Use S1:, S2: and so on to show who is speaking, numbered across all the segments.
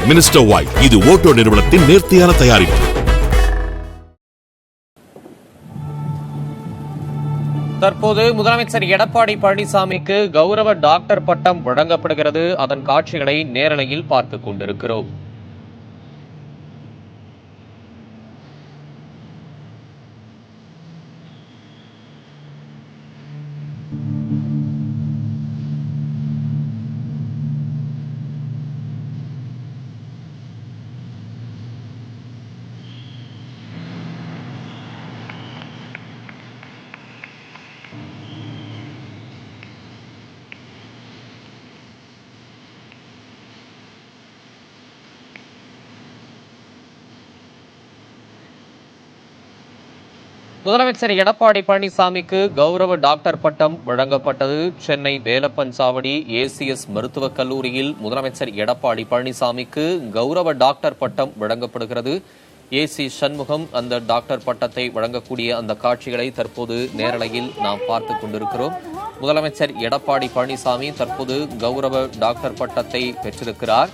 S1: Minister white, இது Otto நிறுவனத்தின் நேர்த்தியான தயாரிப்பு.
S2: தற்போது முதலமைச்சர் எடப்பாடி பழனிசாமிக்கு கௌரவ டாக்டர் பட்டம் வழங்கப்படுகிறது. அதன் காட்சிகளை நேரலையில் பார்த்துக் கொண்டிருக்கிறோம். முதலமைச்சர் எடப்பாடி பழனிசாமிக்கு கௌரவ டாக்டர் பட்டம் வழங்கப்பட்டது. சென்னை வேலப்பன் சாவடி ஏசிஎஸ் மருத்துவக் கல்லூரியில் முதலமைச்சர் எடப்பாடி பழனிசாமிக்கு கௌரவ டாக்டர் பட்டம் வழங்கப்படுகிறது. ஏசி சண்முகம் அந்த டாக்டர் பட்டத்தை வழங்கக்கூடிய அந்த காட்சிகளை தற்போது நேரலையில் நாம் பார்த்துக் கொண்டிருக்கிறோம். முதலமைச்சர் எடப்பாடி பழனிசாமி தற்போது கௌரவ டாக்டர் பட்டத்தை பெற்றிருக்கிறார்.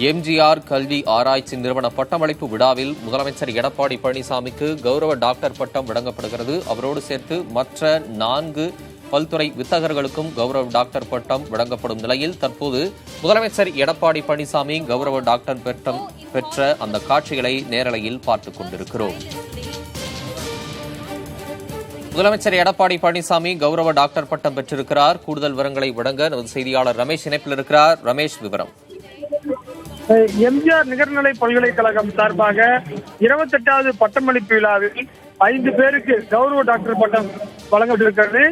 S2: எம்ஜிஆர் கல்வி ஆராய்ச்சி நிறுவன பட்டமளிப்பு விழாவில் முதலமைச்சர் எடப்பாடி பழனிசாமிக்கு கௌரவ டாக்டர் பட்டம் வழங்கப்படுகிறது. அவரோடு சேர்த்து மற்ற 4 பல்துறை வித்தகர்களுக்கும் கௌரவ டாக்டர் பட்டம் வழங்கப்படும் நிலையில் தற்போது முதலமைச்சர் எடப்பாடி பழனிசாமி கௌரவ டாக்டர் பட்டம் பெற்ற அந்த காட்சிகளை நேரலையில் பார்த்துக் கொண்டிருக்கிறோம். முதலமைச்சர் எடப்பாடி பழனிசாமி கௌரவ டாக்டர் பட்டம் பெற்றிருக்கிறார். கூடுதல் விவரங்களை வழங்க நமது செய்தியாளர் ரமேஷ் இணைப்பில் இருக்கிறார். ரமேஷ், விவரம்.
S3: எம்ஜிஆர் நிகர்நிலை பல்கலைக்கழகம் சார்பாக 28வது பட்டமளிப்பு விழாவில் 5 பேருக்கு கௌரவ டாக்டர் பட்டம் வழங்கப்பட்டிருக்கிறது.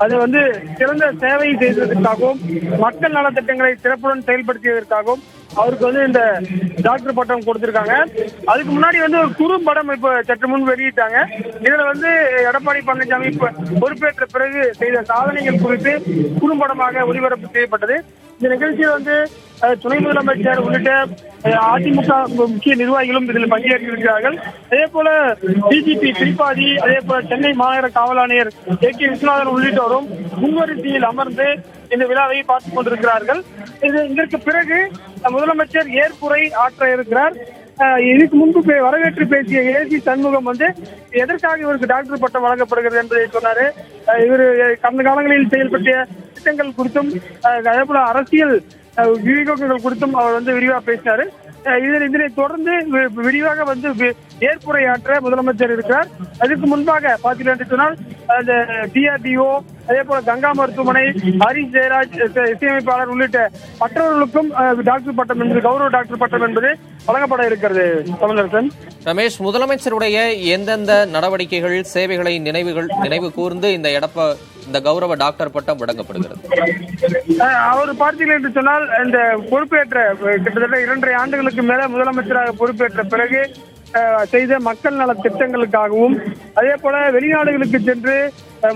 S3: அது சிறந்த சேவை செய்ததற்காகவும் மக்கள் நலத்திட்டங்களை சிறப்புடன் செயல்படுத்தியதற்காகவும் அவருக்கு இந்த டாக்டர் பட்டம் கொடுத்திருக்காங்க. அதுக்கு முன்னாடி ஒரு குறும்படம் இப்ப சற்று முன் வெளியிட்டாங்க. இதுல எடப்பாடி பழனிசாமி பொறுப்பேற்ற பிறகு செய்த சாதனைகள் குறித்து குறும்படமாக ஒளிபரப்பு செய்யப்பட்டது. இந்த நிகழ்ச்சியில் துணை முதலமைச்சர் உள்ளிட்ட அதிமுக முக்கிய நிர்வாகிகளும் இதில் பங்கேற்றிருக்கிறார்கள். அதே போல டிஜிபி திரிபாதி, அதே போல சென்னை மாநகர காவல் ஆணையர் கே விஸ்வநாதன் உள்ளிட்டோரும் முன்வரிசையில் அமர்ந்து இந்த விழாவை பார்த்துக் கொண்டிருக்கிறார்கள். இதற்கு பிறகு முதலமைச்சர் ஏற்புரை ஆற்ற இருக்கிறார். இதுக்கு முன்பு வரவேற்று பேசிய ஏசி சண்முகம் எதற்காக இவருக்கு டாக்டர் பட்டம் வழங்கப்படுகிறது என்பதை சொன்னாரு. இவர் கடந்த காலங்களில் செயல்பட்ட திட்டங்கள் குறித்தும் அதே போல அரசியல் விவேகங்கள் குறித்தும் அவர் விரிவாக பேசினாரு. இதனை தொடர்ந்து விரிவாக ஏற்புரையாற்ற முதலமைச்சர் இருக்கிறார். அதுக்கு முன்பாக பார்த்தீர்கள் என்று சொன்னால் அந்த டிஆர்டிஓ, அதே போல கங்கா மருத்துவமனை, ஹரிஷ் ஜெயராஜ் இசையமைப்பாளர் உள்ளிட்ட மற்றவர்களுக்கும் டாக்டர் பட்டம் என்பது கௌரவ டாக்டர் பட்டம் என்பது வழங்கப்பட இருக்கிறது. தமிழரசன்.
S2: ரமேஷ், முதலமைச்சருடைய எந்தெந்த நடவடிக்கைகள் சேவைகளை நினைவு கூர்ந்து இந்த கௌரவ டாக்டர் பட்டம் வழங்கப்படுகிறது?
S3: அவர் பார்த்தீர்கள் என்று சொன்னால் இந்த பொறுப்பேற்ற கிட்டத்தட்ட 2.5 ஆண்டுகளுக்கு மேல முதலமைச்சராக பொறுப்பேற்ற பிறகு செய்த மக்கள் நல திட்டங்களுக்காகவும், அதே போல வெளிநாடுகளுக்கு சென்று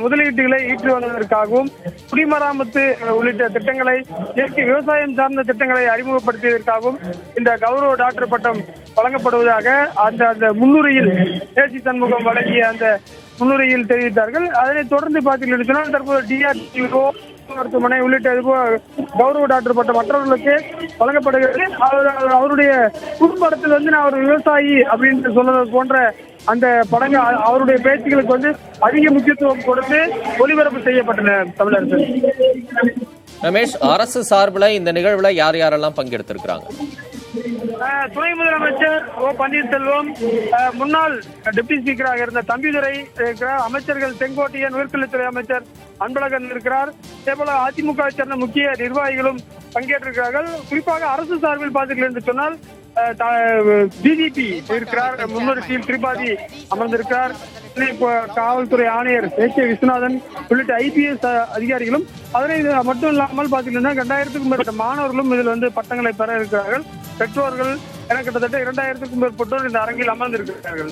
S3: முதலீட்டுகளை ஈற்று வந்ததற்காகவும், குடிமராமத்து உள்ளிட்ட திட்டங்களை, இயற்கை விவசாயம் சார்ந்த திட்டங்களை அறிமுகப்படுத்தியதற்காகவும் இந்த கௌரவ டாக்டர் பட்டம் வழங்கப்படுவதாக அந்த முன்னுரையில் ஏசி சண்முகம் வழங்கிய அந்த முன்னுரையில் தெரிவித்தார்கள். அதனைத் தொடர்ந்து பார்த்தீர்கள் சொன்னால் தற்போது டிஆர்டிஓ மருத்துவமனை உள்ளிட்ட கௌரவ டாக்டர் பட்டம் மற்றவர்களுக்கு வழங்கப்படுகிறது. அவருடைய குறும்படத்தில் நான் ஒரு விவசாயி அப்படின்னு சொன்னது போன்ற அந்த படங்கள் அவருடைய பேச்சுகளுக்கு அதிக முக்கியத்துவம் கொடுத்து ஒளிபரப்பு செய்யப்பட்டன. தமிழர்கள்.
S2: ரமேஷ், அரசு சார்பில் இந்த நிகழ்வுல யார் யாரெல்லாம் பங்கெடுத்திருக்கிறாங்க?
S3: துணை முதலமைச்சர் ஓ பன்னீர்செல்வம், முன்னாள் டெப்டி ஸ்பீக்கராக இருந்த தம்பிதுரை இருக்கிறார், அமைச்சர்கள் செங்கோட்டையன், உயர்கல்வித்துறை அமைச்சர் அன்பழகன் இருக்கிறார். அதே போல அதிமுக சேர்ந்த முக்கிய நிர்வாகிகளும் பங்கேற்றிருக்கிறார்கள். குறிப்பாக அரசு சார்பில் பார்த்தீர்கள் என்று சொன்னால் டிஜிபி இருக்கிறார், முன்வரிசையில் திரிபாதி அமர்ந்திருக்கிறார். காவல்துறை ஆணையர் கே விஸ்வநாதன் உள்ளிட்ட ஐபிஎஸ் அதிகாரிகளும், அதனை மட்டும் இல்லாமல் பார்த்தீங்கன்னா 2000க்கும் மேற்பட்ட மாணவர்களும் இதில் பட்டங்களை பெற இருக்கிறார்கள். பெற்றோர்கள் என கிட்டத்தட்ட 2000க்கும் மேற்பட்டோர் இந்த அரங்கில் அமர்ந்திருக்கிறார்கள்.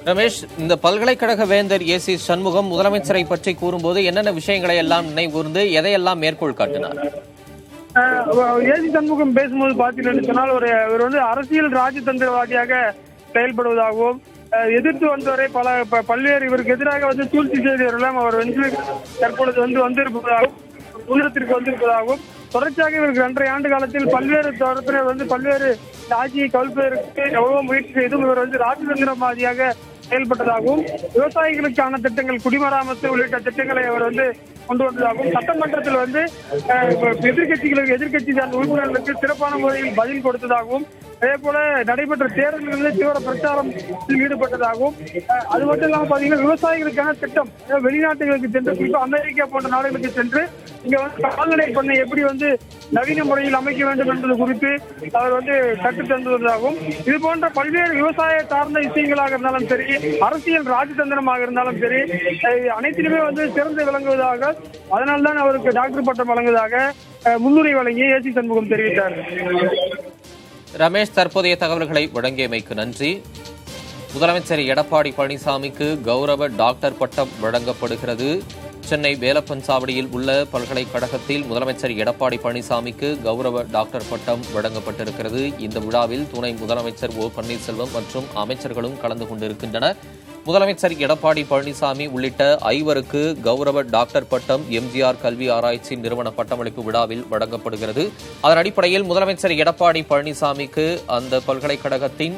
S2: ரமேஷ், இந்த பல்கலைக்கழக வேந்தர் ஏசி சண்முகம் முதலமைச்சரை பற்றி கூறும்போது என்னென்ன விஷயங்களை எல்லாம் நினைவுகூர்ந்து எதையெல்லாம் மேற்கோள் காட்டினார்?
S3: ஏசி சண்முகம் பேசும்போது பார்த்தீங்கன்னு சொன்னால் இவர் அரசியல் ராஜதந்திரவாதியாக செயல்படுவதாகவும், எதிர்த்து வந்தவரை பல்வேறு இவருக்கு எதிராக சூழ்ச்சி செய்தவரெல்லாம் அவர் தற்பொழுது வந்திருப்பதாகவும், முன்னெடுத்திற்கு வந்திருப்பதாகவும் தொடர்ச்சியாக இவருக்கு 2.5 ஆண்டு காலத்தில் பல்வேறு தரப்பினர் வந்து பல்வேறு ஆட்சியை கவிழ்ப்பதற்கு எவ்வளவு முயற்சி செய்தும் இவர் வந்து ராஜதந்திரவாதியாக செயல்பட்டதாகவும் விவசாயிகளுக்கான திட்டங்கள், குடிமராமத்து உள்ளிட்ட திட்டங்களை அவர் வந்து கொண்டு வந்ததாகவும் சட்டமன்றத்தில் வந்து எதிர்கட்சி சார்ந்த உறுப்பினர்களுக்கு சிறப்பான முறையில் பதில் கொடுத்ததாகவும் அதே போல நடைபெற்ற தேர்தல்களில் தீவிர பிரச்சாரத்தில் ஈடுபட்டதாகவும் அது மட்டும் இல்லாமல் பாத்தீங்கன்னா விவசாயிகளுக்கான திட்டம் வெளிநாட்டுகளுக்கு சென்று குறிப்பா அமெரிக்கா போன்ற நாடுகளுக்கு சென்று இங்க வந்து கால்நடை பண்ணை எப்படி வந்து நவீன முறையில் அமைக்க வேண்டும் என்பது குறித்து அவர் வந்து கற்றுத் தந்துவதாகவும் இது போன்ற பல்வேறு விவசாய சார்ந்த விஷயங்களாக இருந்தாலும் சரி, அரசியல் ராஜதந்திரமாக இருந்தாலும் சரி, அனைத்திலுமே வந்து சிறந்து விளங்குவதாக, அதனால்தான் அவருக்கு டாக்டர் பட்டம் வழங்குவதாக முன்னுரை வழங்கி ஏசி சண்முகம் தெரிவித்தார்.
S2: ரமேஷ், தற்போதைய தகவல்களை வழங்கியமைக்கு நன்றி. முதலமைச்சர் எடப்பாடி பழனிசாமிக்கு கௌரவ டாக்டர் பட்டம் வழங்கப்படுகிறது. சென்னை வேலப்பன்சாவடியில் உள்ள பல்கலைக்கழகத்தில் முதலமைச்சர் எடப்பாடி பழனிசாமிக்கு கௌரவ டாக்டர் பட்டம் வழங்கப்பட்டிருக்கிறது. இந்த விழாவில் துணை முதலமைச்சர் ஓ பன்னீர்செல்வம் மற்றும் அமைச்சர்களும் கலந்து கொண்டிருக்கின்றனர். முதலமைச்சர் எடப்பாடி பழனிசாமி உள்ளிட்ட 5 கௌரவ டாக்டர் பட்டம் எம்ஜிஆர் கல்வி ஆராய்ச்சி நிறுவன பட்டமளிப்பு விழாவில் வழங்கப்படுகிறது. அதன் அடிப்படையில் முதலமைச்சர் எடப்பாடி பழனிசாமிக்கு அந்த பல்கலைக்கழகத்தின்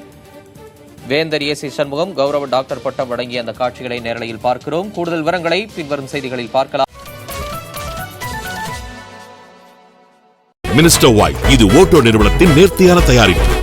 S2: வேந்தர் ஏசி சண்முகம் கௌரவ டாக்டர் பட்டம் வழங்கிய அந்த காட்சிகளை நேரலையில் பார்க்கிறோம். கூடுதல் விவரங்களை பின்வரும் செய்திகளில் பார்க்கலாம்.
S1: மினிஸ்டர் ஒயிட் இது ஓட்டோ நிறுவனத்தின் நேர்த்தியான தயாரிப்பு.